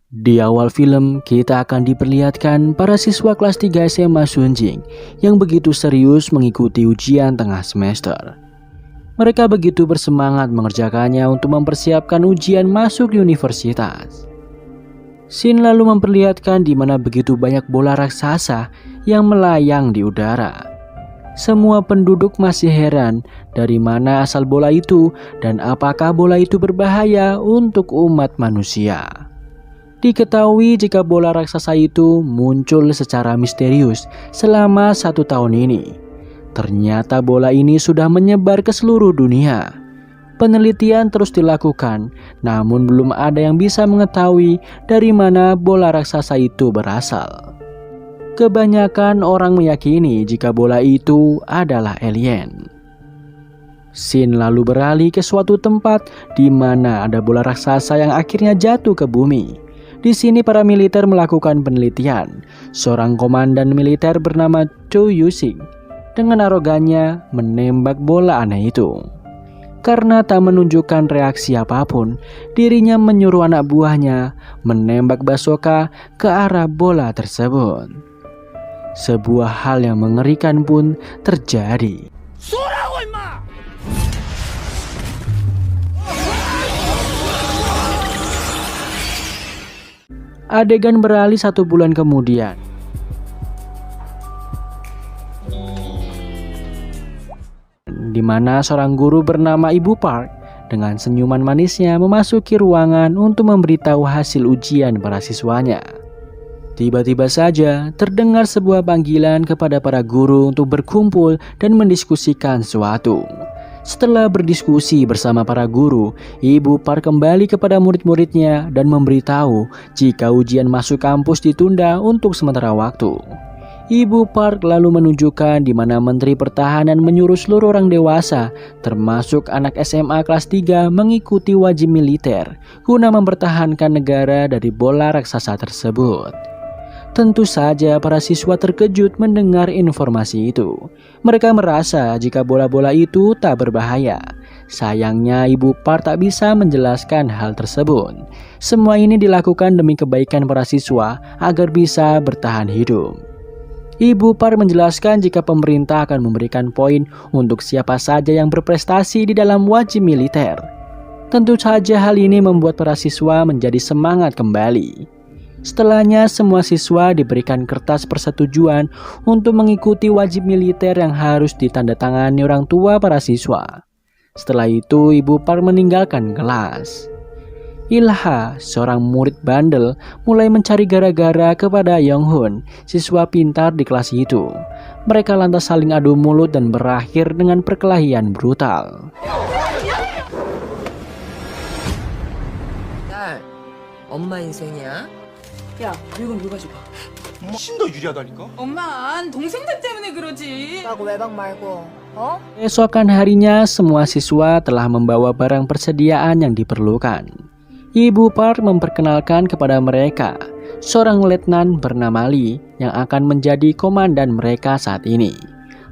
Di awal film, kita akan diperlihatkan para siswa kelas 3 SMA Sunjing yang begitu serius mengikuti ujian tengah semester. Mereka begitu bersemangat mengerjakannya untuk mempersiapkan ujian masuk universitas. Scene lalu memperlihatkan di mana begitu banyak bola raksasa yang melayang di udara. Semua penduduk masih heran dari mana asal bola itu dan apakah bola itu berbahaya untuk umat manusia. Diketahui jika bola raksasa itu muncul secara misterius selama 1 tahun ini. Ternyata bola ini sudah menyebar ke seluruh dunia. Penelitian terus dilakukan, namun belum ada yang bisa mengetahui dari mana bola raksasa itu berasal. Kebanyakan orang meyakini jika bola itu adalah alien. Scene lalu beralih ke suatu tempat di mana ada bola raksasa yang akhirnya jatuh ke bumi. Di sini para militer melakukan penelitian. Seorang komandan militer bernama Cho Yusing dengan arogannya menembak bola aneh itu. Karena tak menunjukkan reaksi apapun, dirinya menyuruh anak buahnya menembak bazooka ke arah bola tersebut. Sebuah hal yang mengerikan pun terjadi. Adegan beralih 1 bulan kemudian. Di mana seorang guru bernama Ibu Park dengan senyuman manisnya memasuki ruangan untuk memberitahu hasil ujian para siswanya. Tiba-tiba saja terdengar sebuah panggilan kepada para guru untuk berkumpul dan mendiskusikan sesuatu. Setelah berdiskusi bersama para guru, Ibu Park kembali kepada murid-muridnya dan memberitahu jika ujian masuk kampus ditunda untuk sementara waktu. Ibu Park lalu menunjukkan di mana Menteri Pertahanan menyuruh seluruh orang dewasa, termasuk anak SMA kelas 3, mengikuti wajib militer guna mempertahankan negara dari bola raksasa tersebut. Tentu saja para siswa terkejut mendengar informasi itu. Mereka merasa jika bola-bola itu tak berbahaya. Sayangnya Ibu Park tak bisa menjelaskan hal tersebut. Semua ini dilakukan demi kebaikan para siswa agar bisa bertahan hidup. Ibu Park menjelaskan jika pemerintah akan memberikan poin untuk siapa saja yang berprestasi di dalam wajib militer. Tentu saja hal ini membuat para siswa menjadi semangat kembali. Setelahnya semua siswa diberikan kertas persetujuan untuk mengikuti wajib militer yang harus ditandatangani orang tua para siswa. Setelah itu Ibu Park meninggalkan kelas. Ilha, seorang murid bandel, mulai mencari gara-gara kepada Yonghun, siswa pintar di kelas itu. Mereka lantas saling adu mulut dan berakhir dengan perkelahian brutal. 딸, 엄마 인생이야? 야, 이건 누가 줘봐. 훨씬 더 유리하다니까? 엄마, 동생들 때문에 그러지. 나하고 외박 말고, 어? Esokan harinya semua siswa telah membawa barang persediaan yang diperlukan. Ibu Park memperkenalkan kepada mereka seorang letnan bernama Lee yang akan menjadi komandan mereka saat ini.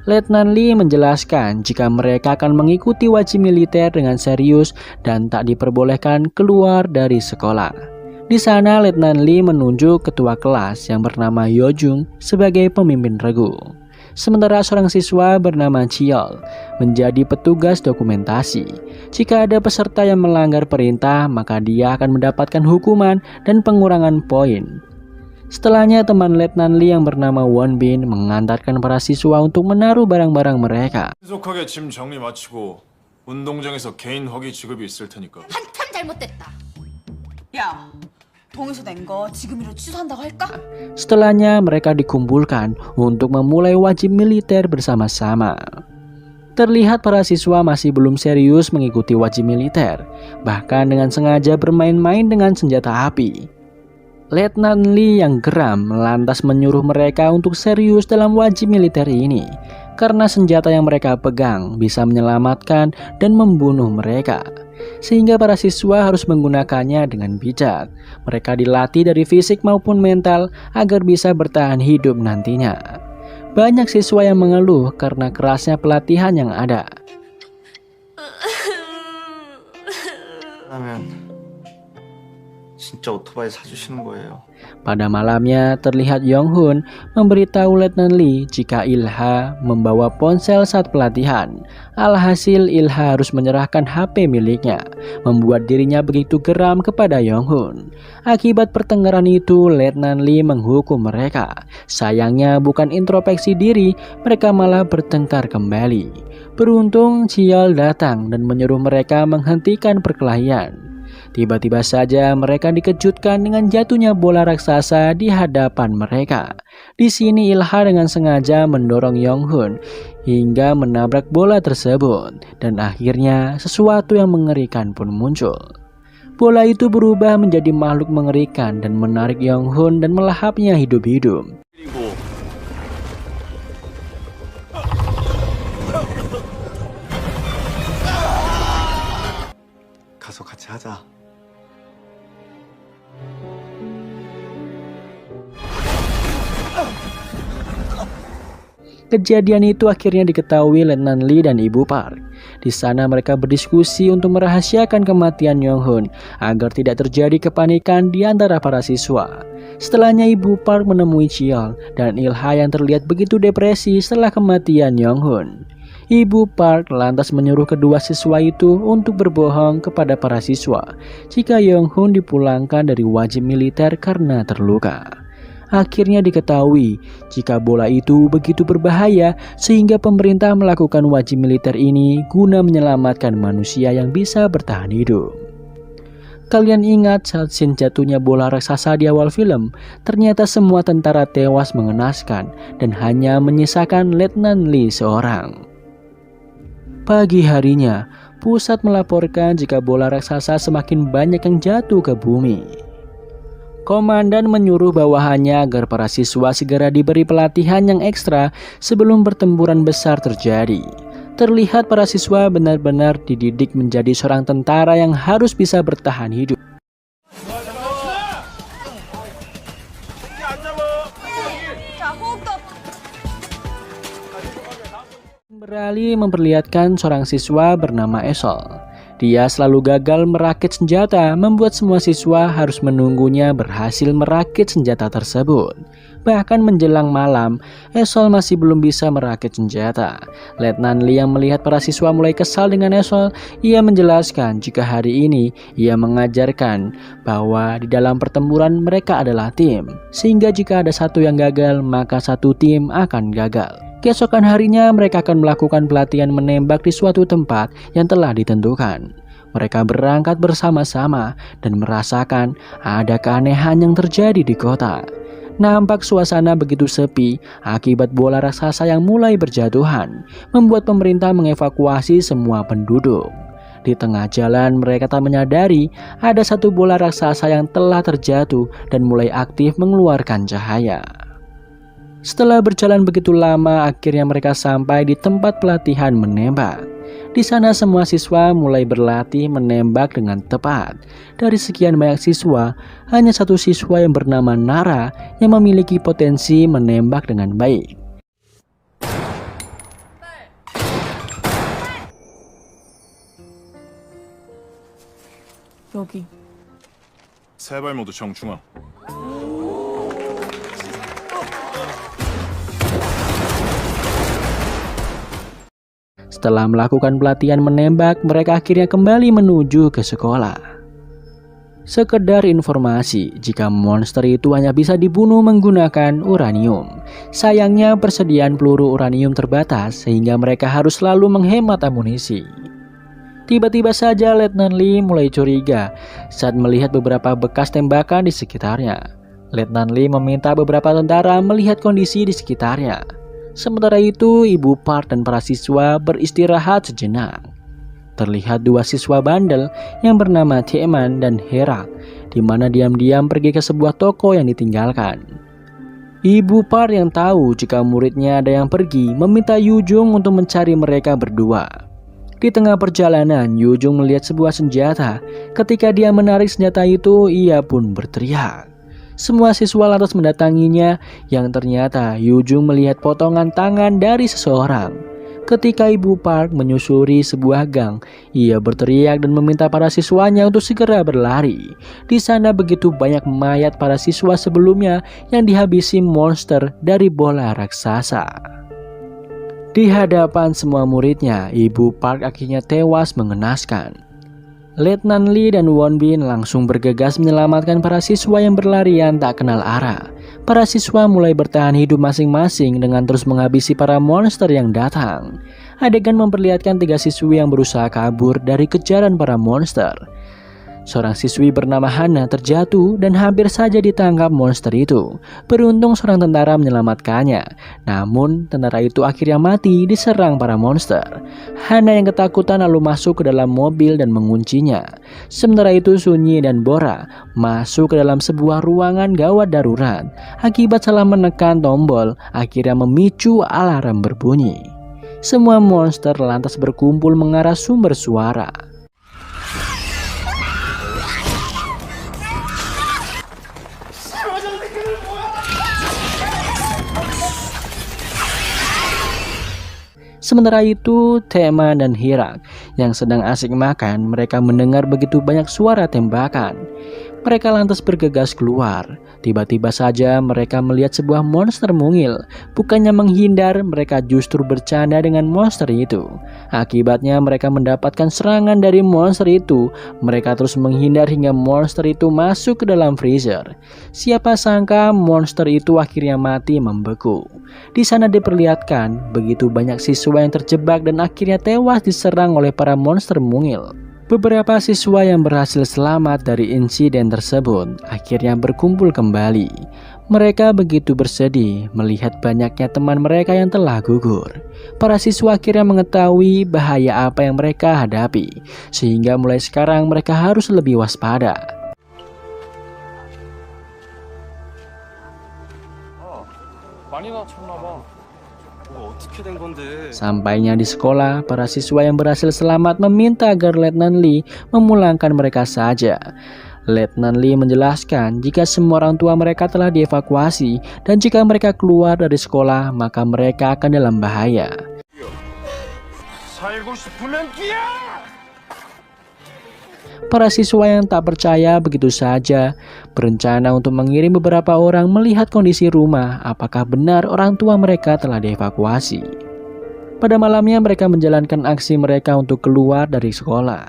Letnan Lee menjelaskan jika mereka akan mengikuti wajib militer dengan serius dan tak diperbolehkan keluar dari sekolah. Di sana Letnan Lee menunjuk ketua kelas yang bernama Yojung sebagai pemimpin regu. Sementara seorang siswa bernama Chiol menjadi petugas dokumentasi. Jika ada peserta yang melanggar perintah, maka dia akan mendapatkan hukuman dan pengurangan poin. Setelahnya teman Letnan Lee yang bernama Won Bin mengantarkan para siswa untuk menaruh barang-barang mereka. 신속하게 짐 정리 마치고 운동장에서 개인 허기 지급이 있을 테니까. 한참 잘못됐다. 야, 동에서 낸 거 지금이라도 취소한다고 할까? Setelahnya mereka dikumpulkan untuk memulai wajib militer bersama-sama. Terlihat para siswa masih belum serius mengikuti wajib militer, bahkan dengan sengaja bermain-main dengan senjata api. Letnan Lee yang geram lantas menyuruh mereka untuk serius dalam wajib militer ini, karena senjata yang mereka pegang bisa menyelamatkan dan membunuh mereka. Sehingga para siswa harus menggunakannya dengan bijak. Mereka dilatih dari fisik maupun mental agar bisa bertahan hidup nantinya. Banyak siswa yang mengeluh karena kerasnya pelatihan yang ada. 그러면 진짜 오토바이 사주시는 거예요. Pada malamnya terlihat Yong-hun memberitahu Letnan Lee jika Ilha membawa ponsel saat pelatihan. Alhasil Ilha harus menyerahkan HP miliknya, membuat dirinya begitu geram kepada Yong-hun. Akibat pertengkaran itu, Letnan Lee menghukum mereka. Sayangnya bukan introspeksi diri, mereka malah bertengkar kembali. Beruntung Cheol datang dan menyuruh mereka menghentikan perkelahian. Tiba-tiba saja mereka dikejutkan dengan jatuhnya bola raksasa di hadapan mereka. Di sini Ilha dengan sengaja mendorong Yong-hun hingga menabrak bola tersebut, dan akhirnya sesuatu yang mengerikan pun muncul. Bola itu berubah menjadi makhluk mengerikan dan menarik Yong-hun dan melahapnya hidup-hidup. 가서 같이 하자. Kejadian itu akhirnya diketahui Letnan Lee dan Ibu Park. Di sana mereka berdiskusi untuk merahasiakan kematian Yong-hun agar tidak terjadi kepanikan di antara para siswa. Setelahnya Ibu Park menemui Cheol dan Ilha yang terlihat begitu depresi setelah kematian Yong-hun. Ibu Park lantas menyuruh kedua siswa itu untuk berbohong kepada para siswa jika Yong-hun dipulangkan dari wajib militer karena terluka. Akhirnya diketahui jika bola itu begitu berbahaya sehingga pemerintah melakukan wajib militer ini guna menyelamatkan manusia yang bisa bertahan hidup. Kalian ingat saat scene jatuhnya bola raksasa di awal film? Ternyata semua tentara tewas mengenaskan dan hanya menyisakan Letnan Lee seorang. Pagi harinya, pusat melaporkan jika bola raksasa semakin banyak yang jatuh ke bumi. Komandan menyuruh bawahannya agar para siswa segera diberi pelatihan yang ekstra sebelum pertempuran besar terjadi. Terlihat para siswa benar-benar dididik menjadi seorang tentara yang harus bisa bertahan hidup. Beralih memperlihatkan seorang siswa bernama Esol. Dia selalu gagal merakit senjata, membuat semua siswa harus menunggunya berhasil merakit senjata tersebut. Bahkan menjelang malam, Esol masih belum bisa merakit senjata. Letnan Lee yang melihat para siswa mulai kesal dengan Esol, ia menjelaskan jika hari ini ia mengajarkan bahwa di dalam pertempuran mereka adalah tim, sehingga jika ada satu yang gagal, maka satu tim akan gagal. Keesokan harinya mereka akan melakukan pelatihan menembak di suatu tempat yang telah ditentukan. Mereka berangkat bersama-sama dan merasakan ada keanehan yang terjadi di kota. Nampak suasana begitu sepi akibat bola raksasa yang mulai berjatuhan, membuat pemerintah mengevakuasi semua penduduk. Di tengah jalan mereka tak menyadari ada satu bola raksasa yang telah terjatuh dan mulai aktif mengeluarkan cahaya. Setelah berjalan begitu lama, akhirnya mereka sampai di tempat pelatihan menembak. Di sana semua siswa mulai berlatih menembak dengan tepat. Dari sekian banyak siswa, hanya satu siswa yang bernama Nara yang memiliki potensi menembak dengan baik. 여기. 세 발 모두 정중앙. Setelah melakukan pelatihan menembak, mereka akhirnya kembali menuju ke sekolah. Sekedar informasi, jika monster itu hanya bisa dibunuh menggunakan uranium. Sayangnya persediaan peluru uranium terbatas sehingga mereka harus selalu menghemat amunisi. Tiba-tiba saja Letnan Lee mulai curiga saat melihat beberapa bekas tembakan di sekitarnya. Letnan Lee meminta beberapa tentara melihat kondisi di sekitarnya. Sementara itu, Ibu Park dan para siswa beristirahat sejenak. Terlihat dua siswa bandel yang bernama Taeman dan Herak, di mana diam-diam pergi ke sebuah toko yang ditinggalkan. Ibu Park yang tahu jika muridnya ada yang pergi, meminta Yujung untuk mencari mereka berdua. Di tengah perjalanan, Yujung melihat sebuah senjata. Ketika dia menarik senjata itu, ia pun berteriak. Semua siswa lantas mendatanginya, yang ternyata Yujung melihat potongan tangan dari seseorang. Ketika Ibu Park menyusuri sebuah gang, ia berteriak dan meminta para siswanya untuk segera berlari. Di sana begitu banyak mayat para siswa sebelumnya yang dihabisi monster dari bola raksasa. Di hadapan semua muridnya, Ibu Park akhirnya tewas mengenaskan. Letnan Lee dan Won Bin langsung bergegas menyelamatkan para siswa yang berlarian tak kenal arah. Para siswa mulai bertahan hidup masing-masing dengan terus menghabisi para monster yang datang. Adegan memperlihatkan 3 siswi yang berusaha kabur dari kejaran para monster. Seorang siswi bernama Hana terjatuh dan hampir saja ditangkap monster itu. Beruntung seorang tentara menyelamatkannya. Namun tentara itu akhirnya mati diserang para monster. Hana yang ketakutan lalu masuk ke dalam mobil dan menguncinya. Sementara itu Sunyi dan Bora masuk ke dalam sebuah ruangan gawat darurat. Akibat salah menekan tombol, akhirnya memicu alarm berbunyi. Semua monster lantas berkumpul mengarah sumber suara. Sementara itu, Tema dan Hirak yang sedang asik makan, mereka mendengar begitu banyak suara tembakan. Mereka lantas bergegas keluar. Tiba-tiba saja mereka melihat sebuah monster mungil. Bukannya menghindar, mereka justru bercanda dengan monster itu. Akibatnya mereka mendapatkan serangan dari monster itu. Mereka terus menghindar hingga monster itu masuk ke dalam freezer. Siapa sangka monster itu akhirnya mati membeku. Di sana diperlihatkan begitu banyak siswa yang terjebak dan akhirnya tewas diserang oleh para monster mungil. Beberapa siswa yang berhasil selamat dari insiden tersebut akhirnya berkumpul kembali. Mereka begitu bersedih melihat banyaknya teman mereka yang telah gugur. Para siswa akhirnya mengetahui bahaya apa yang mereka hadapi, sehingga mulai sekarang mereka harus lebih waspada. Sampainya di sekolah, para siswa yang berhasil selamat meminta agar Letnan Lee memulangkan mereka saja. Letnan Lee menjelaskan jika semua orang tua mereka telah dievakuasi dan jika mereka keluar dari sekolah maka mereka akan dalam bahaya. Para siswa yang tak percaya begitu saja berencana untuk mengirim beberapa orang melihat kondisi rumah apakah benar orang tua mereka telah dievakuasi. Pada malamnya mereka menjalankan aksi mereka untuk keluar dari sekolah.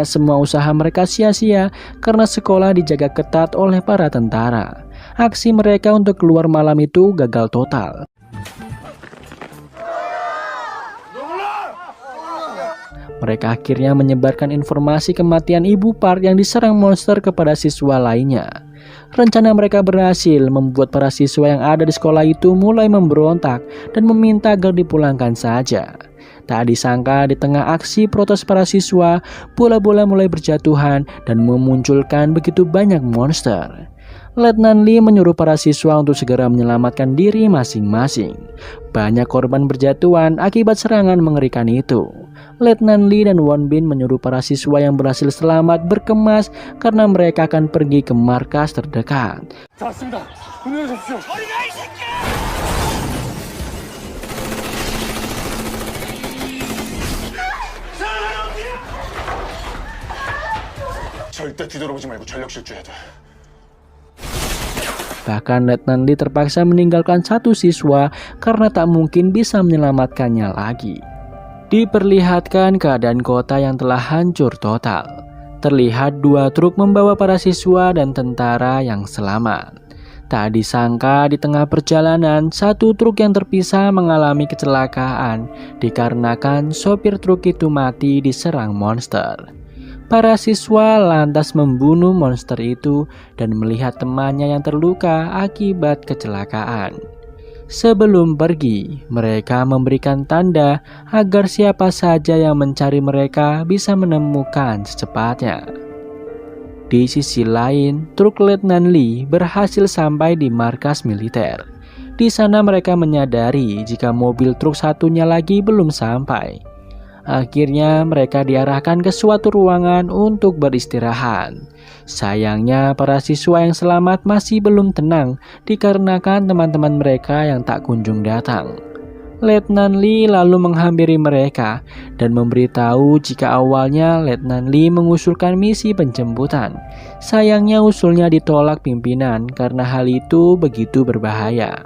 Semua usaha mereka sia-sia karena sekolah dijaga ketat oleh para tentara. Aksi mereka untuk keluar malam itu gagal total. Mereka akhirnya menyebarkan informasi kematian Ibu Park yang diserang monster kepada siswa lainnya. Rencana mereka berhasil membuat para siswa yang ada di sekolah itu mulai memberontak dan meminta agar dipulangkan saja. Tak disangka di tengah aksi protes para siswa, bola-bola mulai berjatuhan dan memunculkan begitu banyak monster. Letnan Lee menyuruh para siswa untuk segera menyelamatkan diri masing-masing. Banyak korban berjatuhan akibat serangan mengerikan itu. Letnan Lee dan Won Bin menyuruh para siswa yang berhasil selamat berkemas karena mereka akan pergi ke markas terdekat. 절대 뒤돌아보지 말고 전력 질주해야 돼. Bahkan Letnan Lee terpaksa meninggalkan satu siswa karena tak mungkin bisa menyelamatkannya lagi. Diperlihatkan keadaan kota yang telah hancur total. Terlihat 2 truk membawa para siswa dan tentara yang selamat. Tak disangka di tengah perjalanan, 1 truk yang terpisah mengalami kecelakaan dikarenakan sopir truk itu mati diserang monster. Para siswa lantas membunuh monster itu dan melihat temannya yang terluka akibat kecelakaan. Sebelum pergi, mereka memberikan tanda agar siapa saja yang mencari mereka bisa menemukan secepatnya. Di sisi lain, truk Letnan Lee berhasil sampai di markas militer. Di sana mereka menyadari jika mobil truk satunya lagi belum sampai. Akhirnya mereka diarahkan ke suatu ruangan untuk beristirahat. Sayangnya para siswa yang selamat masih belum tenang dikarenakan teman-teman mereka yang tak kunjung datang. Letnan Lee lalu menghampiri mereka dan memberitahu jika awalnya Letnan Lee mengusulkan misi penjemputan. Sayangnya usulnya ditolak pimpinan karena hal itu begitu berbahaya.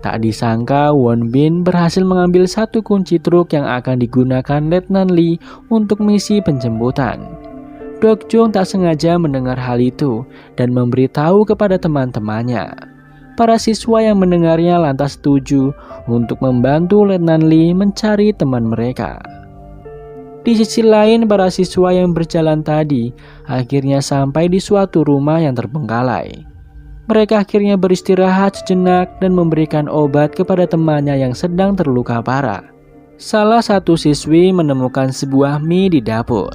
Tak disangka Won Bin berhasil mengambil satu kunci truk yang akan digunakan Letnan Lee untuk misi penjemputan. Dok Jung tak sengaja mendengar hal itu dan memberitahu kepada teman-temannya. Para siswa yang mendengarnya lantas setuju untuk membantu Letnan Lee mencari teman mereka. Di sisi lain, para siswa yang berjalan tadi akhirnya sampai di suatu rumah yang terbengkalai. Mereka akhirnya beristirahat sejenak dan memberikan obat kepada temannya yang sedang terluka parah. Salah satu siswi menemukan sebuah mie di dapur.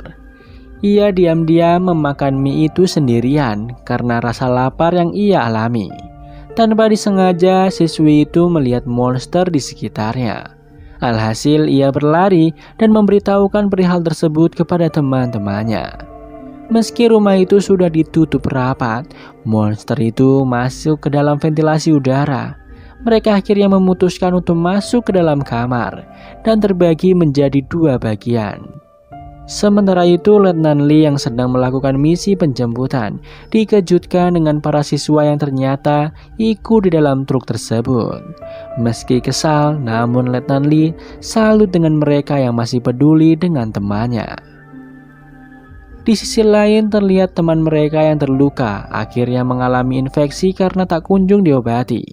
Ia diam-diam memakan mie itu sendirian karena rasa lapar yang ia alami. Tanpa disengaja, siswi itu melihat monster di sekitarnya. Alhasil ia berlari dan memberitahukan perihal tersebut kepada teman-temannya. Meski rumah itu sudah ditutup rapat, monster itu masuk ke dalam ventilasi udara. Mereka akhirnya memutuskan untuk masuk ke dalam kamar dan terbagi menjadi dua bagian. Sementara itu, Letnan Lee yang sedang melakukan misi penjemputan dikejutkan dengan para siswa yang ternyata ikut di dalam truk tersebut. Meski kesal, namun Letnan Lee salut dengan mereka yang masih peduli dengan temannya. Di sisi lain, terlihat teman mereka yang terluka akhirnya mengalami infeksi karena tak kunjung diobati.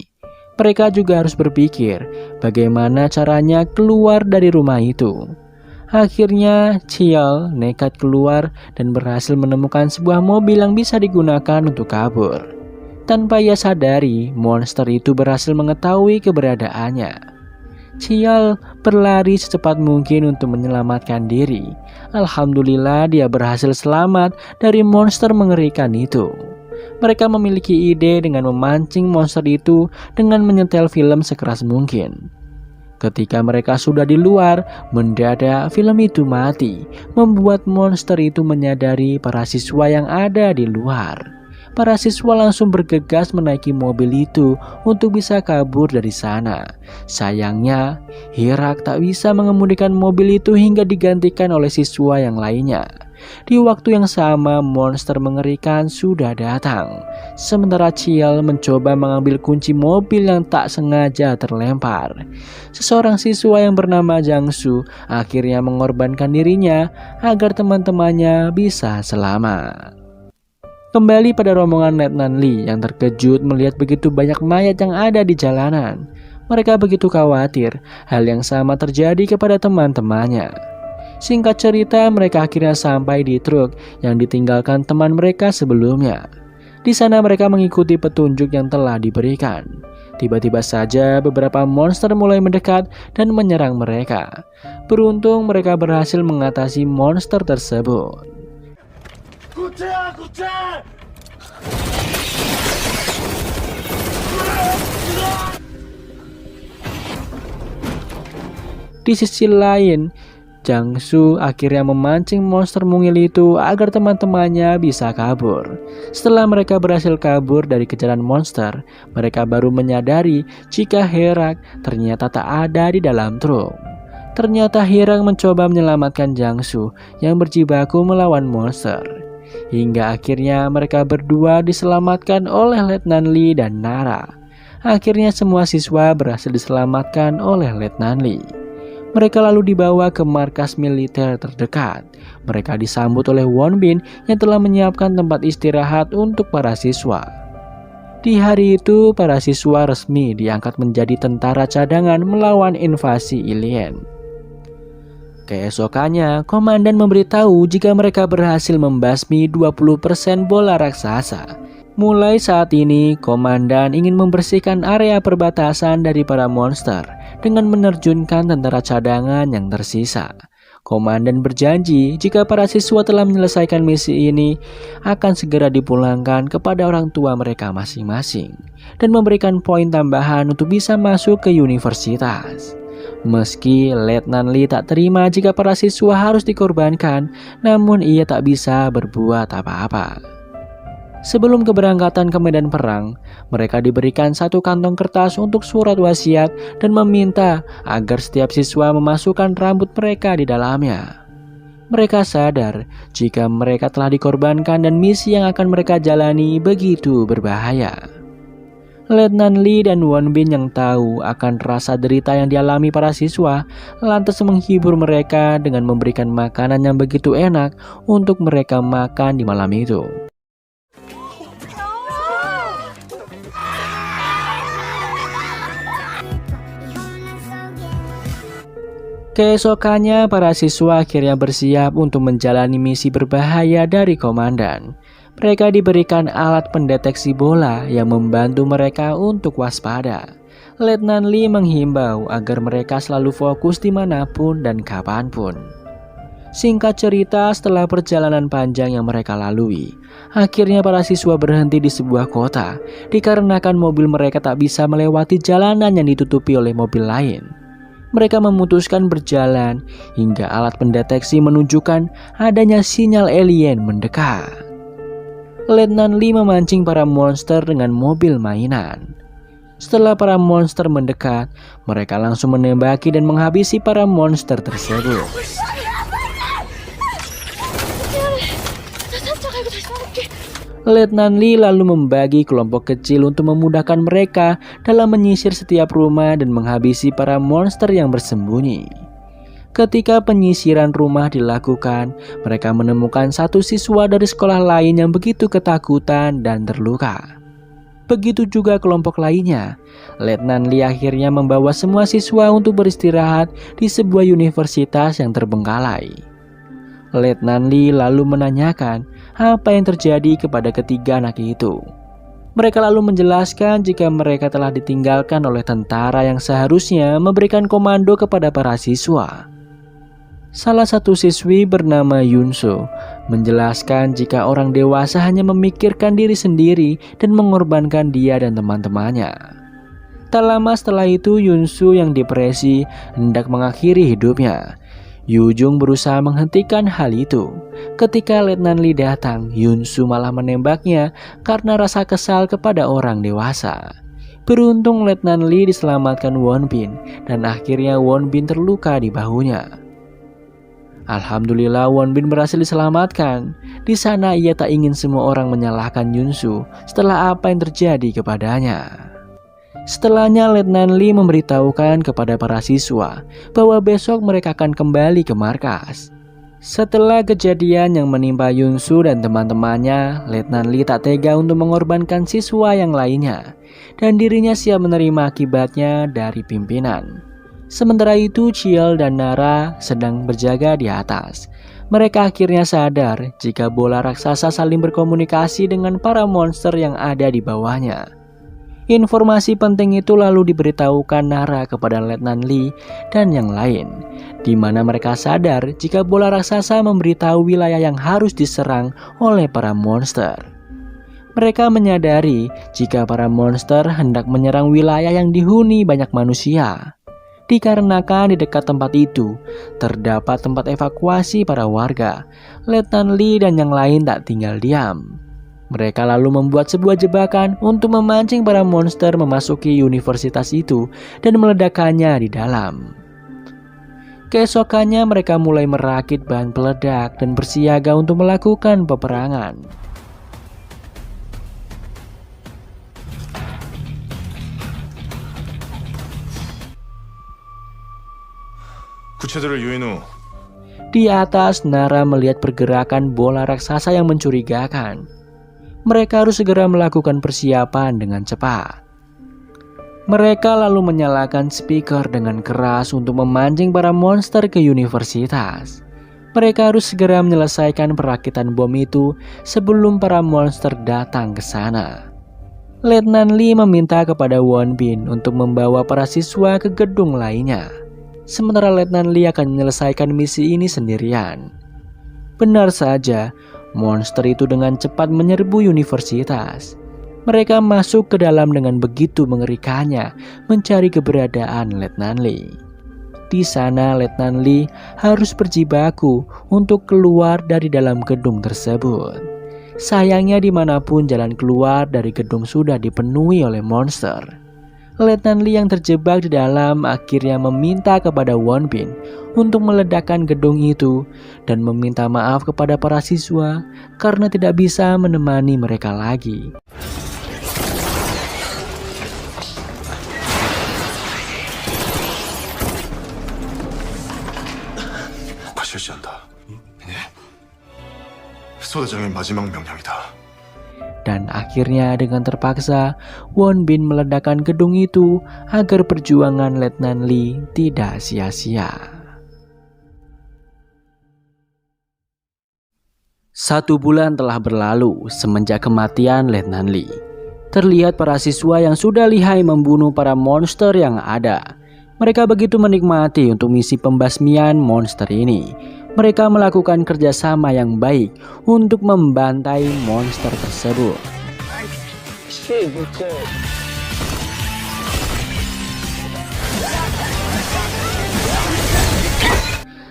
Mereka juga harus berpikir bagaimana caranya keluar dari rumah itu. Akhirnya, Chial nekat keluar dan berhasil menemukan sebuah mobil yang bisa digunakan untuk kabur. Tanpa ia sadari, monster itu berhasil mengetahui keberadaannya. Chial berlari secepat mungkin untuk menyelamatkan diri. Alhamdulillah dia berhasil selamat dari monster mengerikan itu. Mereka memiliki ide dengan memancing monster itu dengan menyetel film sekeras mungkin. Ketika mereka sudah di luar, mendadak film itu mati, membuat monster itu menyadari para siswa yang ada di luar. Para siswa langsung bergegas menaiki mobil itu untuk bisa kabur dari sana. Sayangnya, Hirak tak bisa mengemudikan mobil itu hingga digantikan oleh siswa yang lainnya. Di waktu yang sama, monster mengerikan sudah datang. Sementara Chial mencoba mengambil kunci mobil yang tak sengaja terlempar. Seseorang siswa yang bernama Jangsu akhirnya mengorbankan dirinya agar teman-temannya bisa selamat. Kembali pada rombongan Letnan Lee yang terkejut melihat begitu banyak mayat yang ada di jalanan. Mereka begitu khawatir hal yang sama terjadi kepada teman-temannya. Singkat cerita, mereka akhirnya sampai di truk yang ditinggalkan teman mereka sebelumnya. Di sana mereka mengikuti petunjuk yang telah diberikan. Tiba-tiba saja beberapa monster mulai mendekat dan menyerang mereka. Beruntung mereka berhasil mengatasi monster tersebut. Di sisi lain, Jangsu akhirnya memancing monster mungil itu agar teman-temannya bisa kabur. Setelah mereka berhasil kabur dari kejaran monster, mereka baru menyadari jika Hirak ternyata tak ada di dalam truk. Ternyata Hirak mencoba menyelamatkan Jangsu yang berjibaku melawan monster. Hingga akhirnya mereka berdua diselamatkan oleh Letnan Lee dan Nara. Akhirnya semua siswa berhasil diselamatkan oleh Letnan Lee. Mereka lalu dibawa ke markas militer terdekat. Mereka disambut oleh Won Bin yang telah menyiapkan tempat istirahat untuk para siswa. Di hari itu, para siswa resmi diangkat menjadi tentara cadangan melawan invasi alien. Keesokannya, komandan memberitahu jika mereka berhasil membasmi 20% bola raksasa. Mulai saat ini, komandan ingin membersihkan area perbatasan dari para monster dengan menerjunkan tentara cadangan yang tersisa. Komandan berjanji jika para siswa telah menyelesaikan misi ini akan segera dipulangkan kepada orang tua mereka masing-masing dan memberikan poin tambahan untuk bisa masuk ke universitas. Meski Letnan Lee tak terima jika para siswa harus dikorbankan, namun ia tak bisa berbuat apa-apa. Sebelum keberangkatan ke medan perang, mereka diberikan satu kantong kertas untuk surat wasiat dan meminta agar setiap siswa memasukkan rambut mereka di dalamnya. Mereka sadar jika mereka telah dikorbankan dan misi yang akan mereka jalani begitu berbahaya. Letnan Lee dan Won Bin yang tahu akan rasa derita yang dialami para siswa lantas menghibur mereka dengan memberikan makanan yang begitu enak untuk mereka makan di malam itu. Keesokannya para siswa akhirnya bersiap untuk menjalani misi berbahaya dari komandan. Mereka diberikan alat pendeteksi bola yang membantu mereka untuk waspada. Letnan Lee menghimbau agar mereka selalu fokus dimanapun dan kapanpun. Singkat cerita, setelah perjalanan panjang yang mereka lalui, akhirnya para siswa berhenti di sebuah kota dikarenakan mobil mereka tak bisa melewati jalanan yang ditutupi oleh mobil lain. Mereka memutuskan berjalan hingga alat pendeteksi menunjukkan adanya sinyal alien mendekat. Letnan Lee memancing para monster dengan mobil mainan. Setelah para monster mendekat, mereka langsung menembaki dan menghabisi para monster tersebut. Letnan Lee lalu membagi kelompok kecil untuk memudahkan mereka dalam menyisir setiap rumah dan menghabisi para monster yang bersembunyi. Ketika penyisiran rumah dilakukan, mereka menemukan satu siswa dari sekolah lain yang begitu ketakutan dan terluka. Begitu juga kelompok lainnya. Letnan Lee akhirnya membawa semua siswa untuk beristirahat di sebuah universitas yang terbengkalai. Letnan Lee lalu menanyakan apa yang terjadi kepada ketiga anak itu. Mereka lalu menjelaskan jika mereka telah ditinggalkan oleh tentara yang seharusnya memberikan komando kepada para siswa. Salah satu siswi bernama Yunso menjelaskan jika orang dewasa hanya memikirkan diri sendiri dan mengorbankan dia dan teman-temannya. Tak lama setelah itu, Yunso yang depresi hendak mengakhiri hidupnya. Yujung berusaha menghentikan hal itu. Ketika Letnan Lee datang, Yunsu malah menembaknya karena rasa kesal kepada orang dewasa. Beruntung Letnan Lee diselamatkan Won Bin dan akhirnya Won Bin terluka di bahunya. Alhamdulillah Won Bin berhasil diselamatkan. Di sana ia tak ingin semua orang menyalahkan Yunsu setelah apa yang terjadi kepadanya. Setelahnya Letnan Lee memberitahukan kepada para siswa bahwa besok mereka akan kembali ke markas. Setelah kejadian yang menimpa Yunsu dan teman-temannya, Letnan Lee tak tega untuk mengorbankan siswa yang lainnya dan dirinya siap menerima akibatnya dari pimpinan. Sementara itu Chiel dan Nara sedang berjaga di atas. Mereka akhirnya sadar jika bola raksasa saling berkomunikasi dengan para monster yang ada di bawahnya. Informasi penting itu lalu diberitahukan Nara kepada Letnan Lee dan yang lain, di mana mereka sadar jika bola raksasa memberitahu wilayah yang harus diserang oleh para monster. Mereka menyadari jika para monster hendak menyerang wilayah yang dihuni banyak manusia. Dikarenakan di dekat tempat itu terdapat tempat evakuasi para warga, Letnan Lee dan yang lain tak tinggal diam. Mereka lalu membuat sebuah jebakan untuk memancing para monster memasuki universitas itu dan meledakkannya di dalam. Keesokannya mereka mulai merakit bahan peledak dan bersiaga untuk melakukan peperangan. 구체들을 유인후 Di atas, Nara melihat pergerakan bola raksasa yang mencurigakan. Mereka harus segera melakukan persiapan dengan cepat. Mereka lalu menyalakan speaker dengan keras untuk memancing para monster ke universitas. Mereka harus segera menyelesaikan perakitan bom itu sebelum para monster datang ke sana. Letnan Lee meminta kepada Won Bin untuk membawa para siswa ke gedung lainnya. Sementara Letnan Lee akan menyelesaikan misi ini sendirian. Benar saja, monster itu dengan cepat menyerbu universitas. Mereka masuk ke dalam dengan begitu mengerikannya, mencari keberadaan Letnan Lee. di sana Letnan Lee harus berjibaku untuk keluar dari dalam gedung tersebut. Sayangnya dimanapun jalan keluar dari gedung sudah dipenuhi oleh monster. Letnan Lee yang terjebak di dalam akhirnya meminta kepada Won Bin untuk meledakkan gedung itu dan meminta maaf kepada para siswa karena tidak bisa menemani mereka lagi. 국가 실시한다. 네. 소대장의 마지막 명령이다. Dan akhirnya dengan terpaksa Won Bin meledakkan gedung itu agar perjuangan Letnan Lee tidak sia-sia. 1 bulan telah berlalu semenjak kematian Letnan Lee. Terlihat para siswa yang sudah lihai membunuh para monster yang ada. Mereka begitu menikmati untuk misi pembasmian monster ini. Mereka melakukan kerjasama yang baik untuk membantai monster tersebut.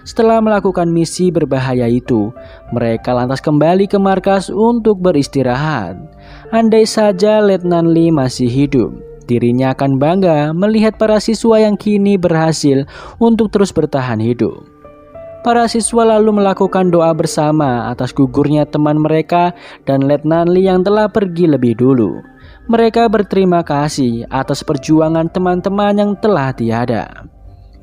Setelah melakukan misi berbahaya itu, mereka lantas kembali ke markas untuk beristirahat. Andai saja Letnan Lee masih hidup, dirinya akan bangga melihat para siswa yang kini berhasil untuk terus bertahan hidup. Para siswa lalu melakukan doa bersama atas gugurnya teman mereka dan Letnan Lee yang telah pergi lebih dulu. Mereka berterima kasih atas perjuangan teman-teman yang telah tiada.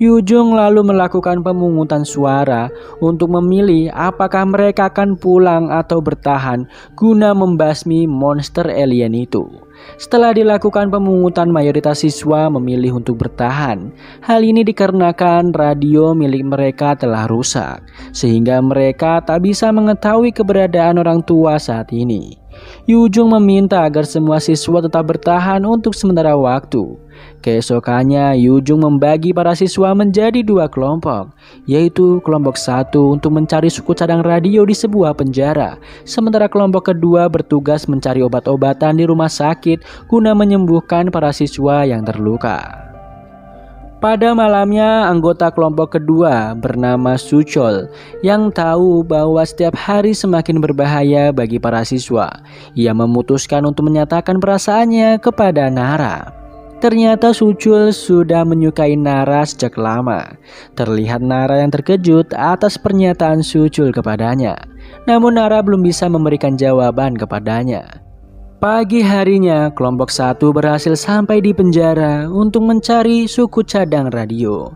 Yu Jung lalu melakukan pemungutan suara untuk memilih apakah mereka akan pulang atau bertahan guna membasmi monster alien itu. Setelah dilakukan pemungutan, mayoritas siswa memilih untuk bertahan. Hal ini dikarenakan radio milik mereka telah rusak, sehingga mereka tak bisa mengetahui keberadaan orang tua saat ini. Yu Jung meminta agar semua siswa tetap bertahan untuk sementara waktu. Keesokannya, Yu Jung membagi para siswa menjadi 2 kelompok, yaitu kelompok 1 untuk mencari suku cadang radio di sebuah penjara, sementara kelompok kedua bertugas mencari obat-obatan di rumah sakit guna menyembuhkan para siswa yang terluka. Pada malamnya, anggota kelompok kedua bernama Suchol yang tahu bahwa setiap hari semakin berbahaya bagi para siswa. Ia memutuskan untuk menyatakan perasaannya kepada Nara. Ternyata Suchol sudah menyukai Nara sejak lama. Terlihat Nara yang terkejut atas pernyataan Suchol kepadanya. Namun Nara belum bisa memberikan jawaban kepadanya. Pagi harinya, kelompok 1 berhasil sampai di penjara untuk mencari suku cadang radio.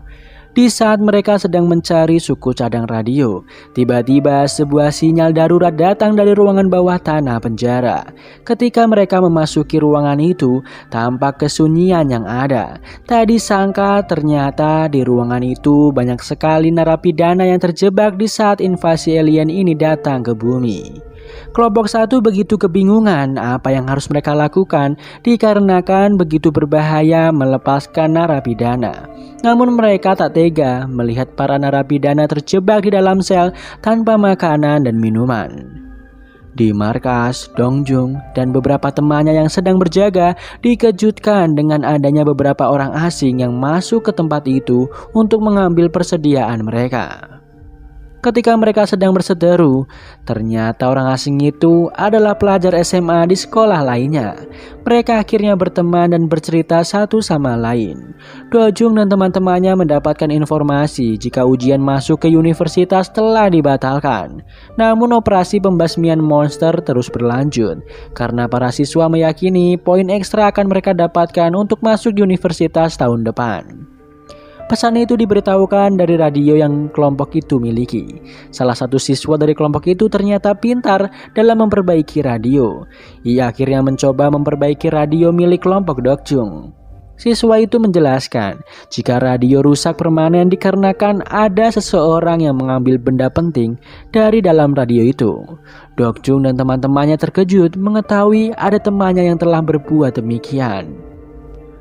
Di saat mereka sedang mencari suku cadang radio, tiba-tiba sebuah sinyal darurat datang dari ruangan bawah tanah penjara. Ketika mereka memasuki ruangan itu, tampak kesunyian yang ada. Tak disangka ternyata di ruangan itu banyak sekali narapidana yang terjebak di saat invasi alien ini datang ke bumi. Kelompok 1 begitu kebingungan apa yang harus mereka lakukan dikarenakan begitu berbahaya melepaskan narapidana. Namun mereka tak tega melihat para narapidana terjebak di dalam sel tanpa makanan dan minuman. Di markas, Dong Jung dan beberapa temannya yang sedang berjaga dikejutkan dengan adanya beberapa orang asing yang masuk ke tempat itu untuk mengambil persediaan mereka. Ketika mereka sedang berseteru, ternyata orang asing itu adalah pelajar SMA di sekolah lainnya. Mereka akhirnya berteman dan bercerita satu sama lain. Do Jung dan teman-temannya mendapatkan informasi jika ujian masuk ke universitas telah dibatalkan. Namun operasi pembasmian monster terus berlanjut, karena para siswa meyakini poin ekstra akan mereka dapatkan untuk masuk di universitas tahun depan. Pesan itu diberitahukan dari radio yang kelompok itu miliki. Salah satu siswa dari kelompok itu ternyata pintar dalam memperbaiki radio. Ia akhirnya mencoba memperbaiki radio milik kelompok Dok Jung. Siswa itu menjelaskan jika radio rusak permanen dikarenakan ada seseorang yang mengambil benda penting dari dalam radio itu. Dok Jung dan teman-temannya terkejut mengetahui ada temannya yang telah berbuat demikian.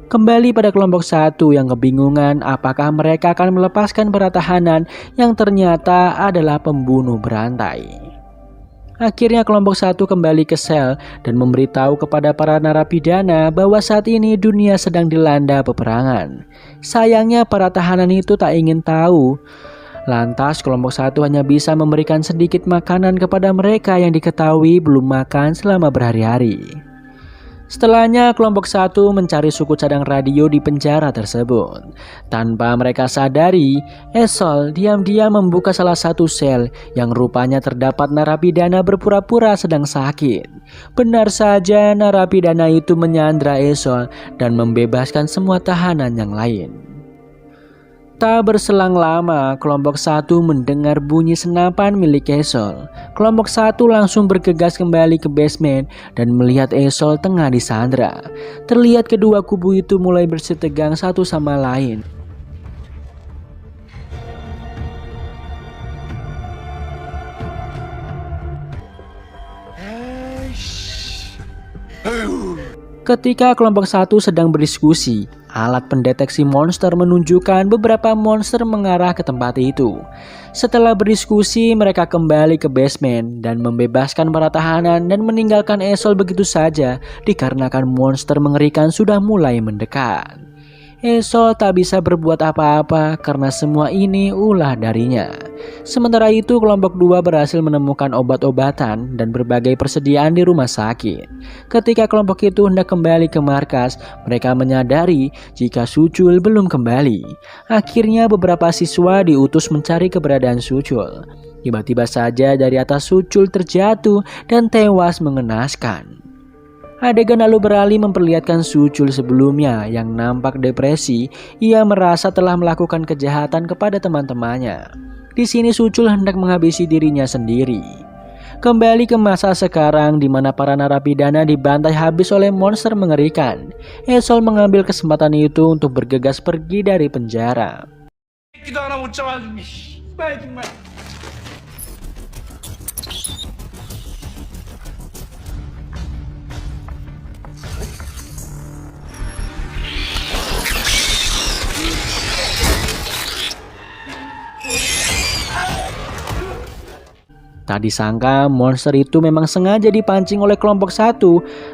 Kembali pada kelompok 1 yang kebingungan apakah mereka akan melepaskan para tahanan yang ternyata adalah pembunuh berantai. Akhirnya kelompok 1 kembali ke sel dan memberitahu kepada para narapidana bahwa saat ini dunia sedang dilanda peperangan. Sayangnya para tahanan itu tak ingin tahu. Lantas kelompok 1 hanya bisa memberikan sedikit makanan kepada mereka yang diketahui belum makan selama berhari-hari. Setelahnya kelompok 1 mencari suku cadang radio di penjara tersebut. Tanpa mereka sadari, Esol diam-diam membuka salah satu sel yang rupanya terdapat narapidana berpura-pura sedang sakit. Benar saja narapidana itu menyandra Esol dan membebaskan semua tahanan yang lain. Tak berselang lama, kelompok 1 mendengar bunyi senapan milik Esol. Kelompok 1 langsung bergegas kembali ke basement dan melihat Esol tengah disandra. Terlihat kedua kubu itu mulai bersitegang satu sama lain. Ketika kelompok 1 sedang berdiskusi, alat pendeteksi monster menunjukkan beberapa monster mengarah ke tempat itu. Setelah berdiskusi, mereka kembali ke basement dan membebaskan para tahanan dan meninggalkan Esol begitu saja dikarenakan monster mengerikan sudah mulai mendekat. Esol tak bisa berbuat apa-apa karena semua ini ulah darinya. Sementara itu kelompok 2 berhasil menemukan obat-obatan dan berbagai persediaan di rumah sakit. Ketika kelompok itu hendak kembali ke markas, mereka menyadari jika Sucul belum kembali. Akhirnya beberapa siswa diutus mencari keberadaan Sucul. Tiba-tiba saja dari atas Sucul terjatuh dan tewas mengenaskan. Adegan lalu beralih memperlihatkan Sucul sebelumnya yang nampak depresi. Ia merasa telah melakukan kejahatan kepada teman-temannya. Di sini Sucul hendak menghabisi dirinya sendiri. Kembali ke masa sekarang di mana para narapidana dibantai habis oleh monster mengerikan. Esol mengambil kesempatan itu untuk bergegas pergi dari penjara. Tak disangka monster itu memang sengaja dipancing oleh kelompok 1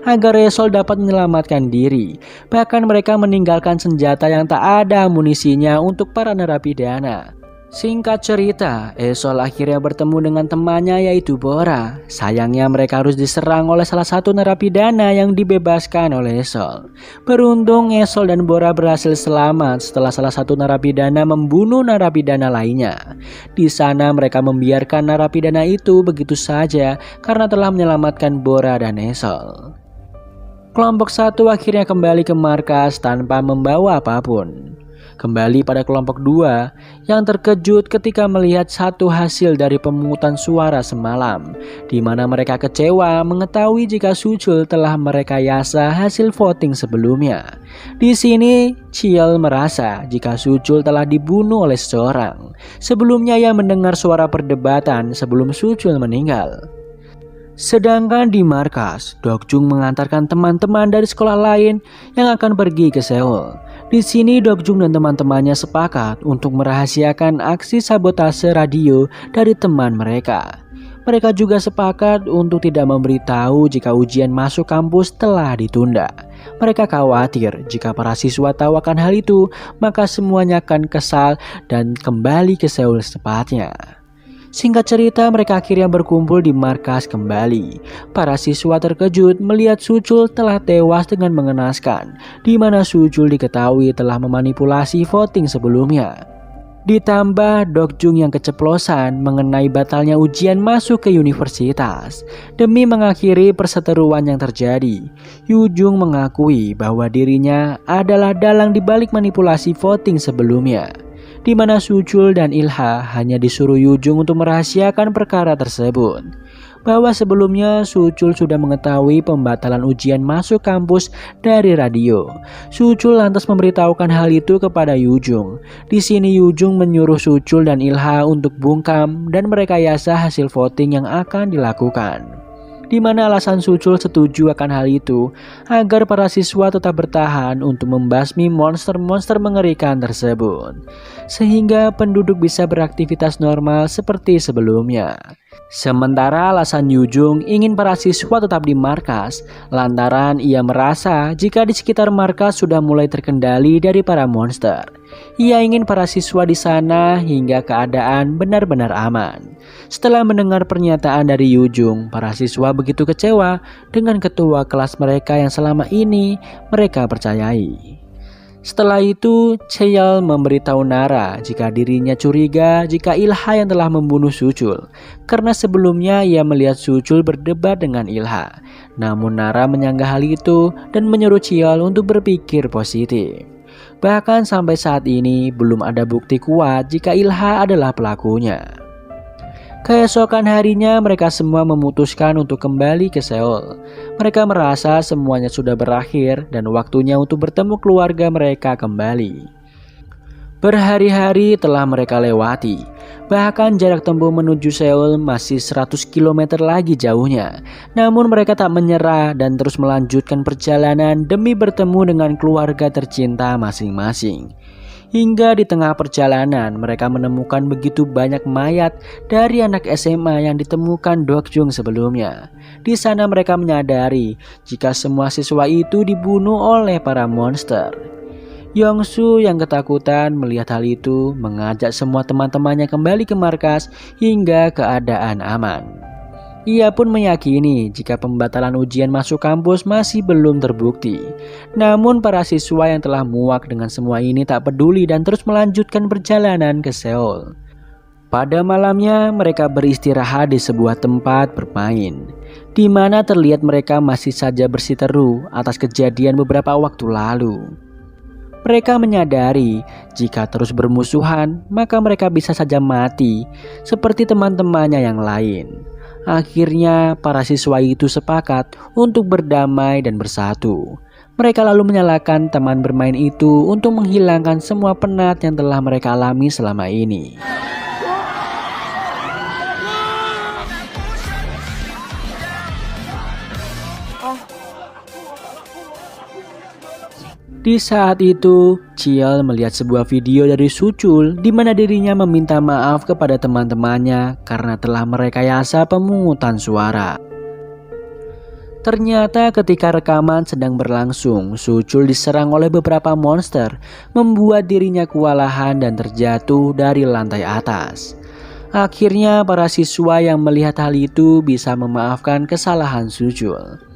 agar Esol dapat menyelamatkan diri. Bahkan mereka meninggalkan senjata yang tak ada amunisinya untuk para narapidana. Singkat cerita, Esol akhirnya bertemu dengan temannya yaitu Bora. Sayangnya mereka harus diserang oleh salah satu narapidana yang dibebaskan oleh Esol. Beruntung Esol dan Bora berhasil selamat setelah salah satu narapidana membunuh narapidana lainnya. Di sana mereka membiarkan narapidana itu begitu saja karena telah menyelamatkan Bora dan Esol. Kelompok 1 akhirnya kembali ke markas tanpa membawa apapun. Kembali pada kelompok 2 yang terkejut ketika melihat satu hasil dari pemungutan suara semalam, di mana mereka kecewa mengetahui jika Sucul telah merekayasa hasil voting sebelumnya. Di sini Ciel merasa jika Sucul telah dibunuh oleh seseorang. Sebelumnya ia mendengar suara perdebatan sebelum Sucul meninggal. Sedangkan di markas, Dokjung mengantarkan teman-teman dari sekolah lain yang akan pergi ke Seoul. Di sini Dokjung dan teman-temannya sepakat untuk merahasiakan aksi sabotase radio dari teman mereka. Mereka juga sepakat untuk tidak memberitahu jika ujian masuk kampus telah ditunda. Mereka khawatir jika para siswa tahu akan hal itu, maka semuanya akan kesal dan kembali ke Seoul secepatnya. Singkat cerita, mereka akhirnya berkumpul di markas kembali. Para siswa terkejut melihat Sucul telah tewas dengan mengenaskan, di mana Sucul diketahui telah memanipulasi voting sebelumnya. Ditambah Dokjung yang keceplosan mengenai batalnya ujian masuk ke universitas. Demi mengakhiri perseteruan yang terjadi, Yujung mengakui bahwa dirinya adalah dalang dibalik manipulasi voting sebelumnya, di mana Sucul dan Ilha hanya disuruh Yujung untuk merahasiakan perkara tersebut. Bahwa sebelumnya Sucul sudah mengetahui pembatalan ujian masuk kampus dari radio. Sucul lantas memberitahukan hal itu kepada Yujung. Di sini Yujung menyuruh Sucul dan Ilha untuk bungkam dan merekayasa hasil voting yang akan dilakukan, di mana alasan Sucul setuju akan hal itu agar para siswa tetap bertahan untuk membasmi monster-monster mengerikan tersebut, sehingga penduduk bisa beraktivitas normal seperti sebelumnya. Sementara alasan Yujung ingin para siswa tetap di markas lantaran ia merasa jika di sekitar markas sudah mulai terkendali dari para monster. Ia ingin para siswa di sana hingga keadaan benar-benar aman. Setelah mendengar pernyataan dari Yujung, para siswa begitu kecewa dengan ketua kelas mereka yang selama ini mereka percayai. Setelah itu, Cheol memberitahu Nara jika dirinya curiga jika Ilha yang telah membunuh Suchul, karena sebelumnya ia melihat Suchul berdebat dengan Ilha. Namun Nara menyanggah hal itu dan menyuruh Cheol untuk berpikir positif. Bahkan sampai saat ini belum ada bukti kuat jika Ilha adalah pelakunya. Keesokan harinya mereka semua memutuskan untuk kembali ke Seoul. Mereka merasa semuanya sudah berakhir dan waktunya untuk bertemu keluarga mereka kembali. Berhari-hari telah mereka lewati. Bahkan jarak tempuh menuju Seoul masih 100 km lagi jauhnya. Namun mereka tak menyerah dan terus melanjutkan perjalanan demi bertemu dengan keluarga tercinta masing-masing. Hingga di tengah perjalanan mereka menemukan begitu banyak mayat dari anak SMA yang ditemukan Dokjung sebelumnya. Di sana mereka menyadari jika semua siswa itu dibunuh oleh para monster. Yongsu yang ketakutan melihat hal itu mengajak semua teman-temannya kembali ke markas hingga keadaan aman. Ia pun meyakini jika pembatalan ujian masuk kampus masih belum terbukti. Namun para siswa yang telah muak dengan semua ini tak peduli dan terus melanjutkan perjalanan ke Seoul. Pada malamnya mereka beristirahat di sebuah tempat bermain, di mana terlihat mereka masih saja bersiteru atas kejadian beberapa waktu lalu. Mereka menyadari jika terus bermusuhan maka mereka bisa saja mati seperti teman-temannya yang lain. Akhirnya para siswa itu sepakat untuk berdamai dan bersatu. Mereka lalu menyalakan teman bermain itu untuk menghilangkan semua penat yang telah mereka alami selama ini. Di saat itu, Cheol melihat sebuah video dari Suchul di mana dirinya meminta maaf kepada teman-temannya karena telah merekayasa pemungutan suara. Ternyata ketika rekaman sedang berlangsung, Suchul diserang oleh beberapa monster, membuat dirinya kewalahan dan terjatuh dari lantai atas. Akhirnya para siswa yang melihat hal itu bisa memaafkan kesalahan Suchul.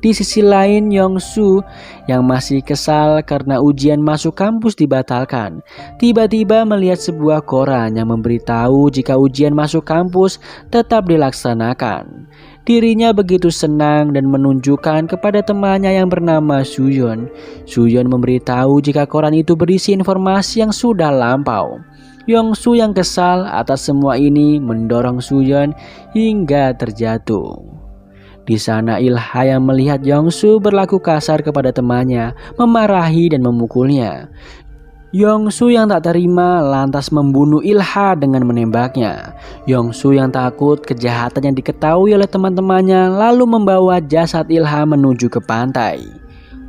Di sisi lain, Yongsu yang masih kesal karena ujian masuk kampus dibatalkan, tiba-tiba melihat sebuah koran yang memberitahu jika ujian masuk kampus tetap dilaksanakan. Dirinya begitu senang dan menunjukkan kepada temannya yang bernama Suyeon. Suyeon memberitahu jika koran itu berisi informasi yang sudah lampau. Yongsu yang kesal atas semua ini mendorong Suyeon hingga terjatuh. Di sana Ilha yang melihat Yongsu berlaku kasar kepada temannya, memarahi dan memukulnya. Yongsu yang tak terima lantas membunuh Ilha dengan menembaknya. Yongsu yang takut kejahatan yang diketahui oleh teman-temannya lalu membawa jasad Ilha menuju ke pantai.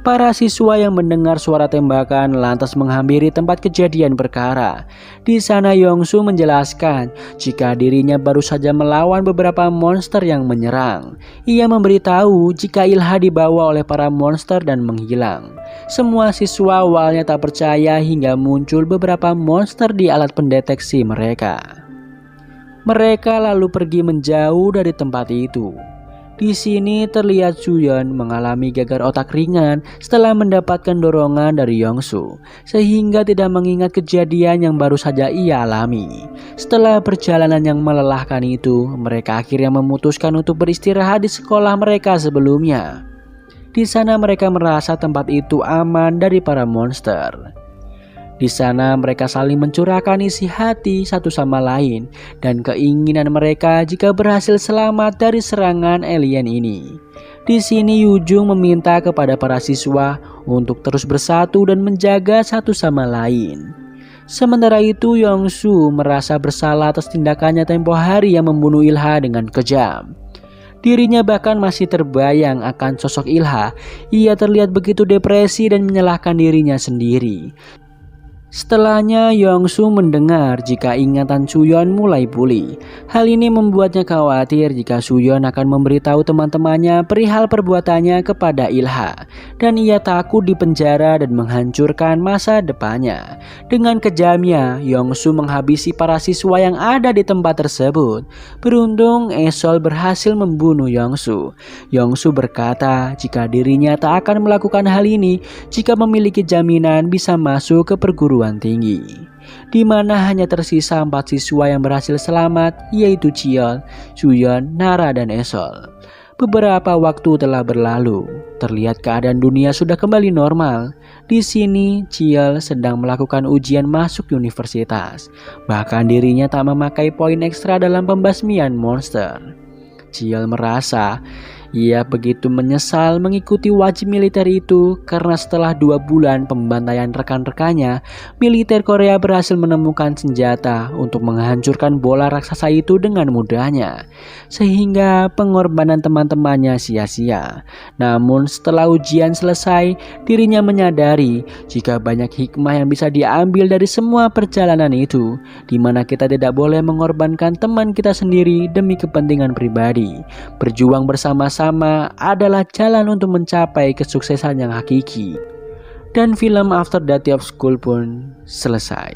Para siswa yang mendengar suara tembakan lantas menghampiri tempat kejadian perkara. Di sana Yongsu menjelaskan jika dirinya baru saja melawan beberapa monster yang menyerang. Ia memberitahu jika Ilha dibawa oleh para monster dan menghilang. Semua siswa awalnya tak percaya hingga muncul beberapa monster di alat pendeteksi mereka. Mereka lalu pergi menjauh dari tempat itu. Di sini terlihat Suyeon mengalami gagal otak ringan setelah mendapatkan dorongan dari Yongsu, sehingga tidak mengingat kejadian yang baru saja ia alami. Setelah perjalanan yang melelahkan itu, mereka akhirnya memutuskan untuk beristirahat di sekolah mereka sebelumnya. Di sana mereka merasa tempat itu aman dari para monster. Di sana mereka saling mencurahkan isi hati satu sama lain dan keinginan mereka jika berhasil selamat dari serangan alien ini. Di sini Yujung meminta kepada para siswa untuk terus bersatu dan menjaga satu sama lain. Sementara itu Yongsu merasa bersalah atas tindakannya tempo hari yang membunuh Ilha dengan kejam. Dirinya bahkan masih terbayang akan sosok Ilha. Ia terlihat begitu depresi dan menyalahkan dirinya sendiri. Setelahnya, Yongsu mendengar jika ingatan Suyeon mulai pulih. Hal ini membuatnya khawatir jika Suyeon akan memberitahu teman-temannya perihal perbuatannya kepada Ilha. Dan ia takut dipenjara dan menghancurkan masa depannya. Dengan kejamnya, Yongsu menghabisi para siswa yang ada di tempat tersebut. Beruntung, Esol berhasil membunuh Yongsu. Yongsu berkata jika dirinya tak akan melakukan hal ini jika memiliki jaminan bisa masuk ke perguruan tinggi, di mana hanya tersisa 4 siswa yang berhasil selamat, yaitu Cheol, Suyeon, Nara, dan Esol. Beberapa waktu telah berlalu, terlihat keadaan dunia sudah kembali normal. Di sini, Cheol sedang melakukan ujian masuk universitas. Bahkan dirinya tak memakai poin ekstra dalam pembasmian monster. Cheol merasa ia begitu menyesal mengikuti wajib militer itu karena setelah 2 bulan pembantaian rekan-rekannya, militer Korea berhasil menemukan senjata untuk menghancurkan bola raksasa itu dengan mudahnya, sehingga pengorbanan teman-temannya sia-sia. Namun setelah ujian selesai, dirinya menyadari jika banyak hikmah yang bisa diambil dari semua perjalanan itu, di mana kita tidak boleh mengorbankan teman kita sendiri demi kepentingan pribadi. Berjuang bersama-sama adalah jalan untuk mencapai kesuksesan yang hakiki. Dan film After Day of School pun selesai.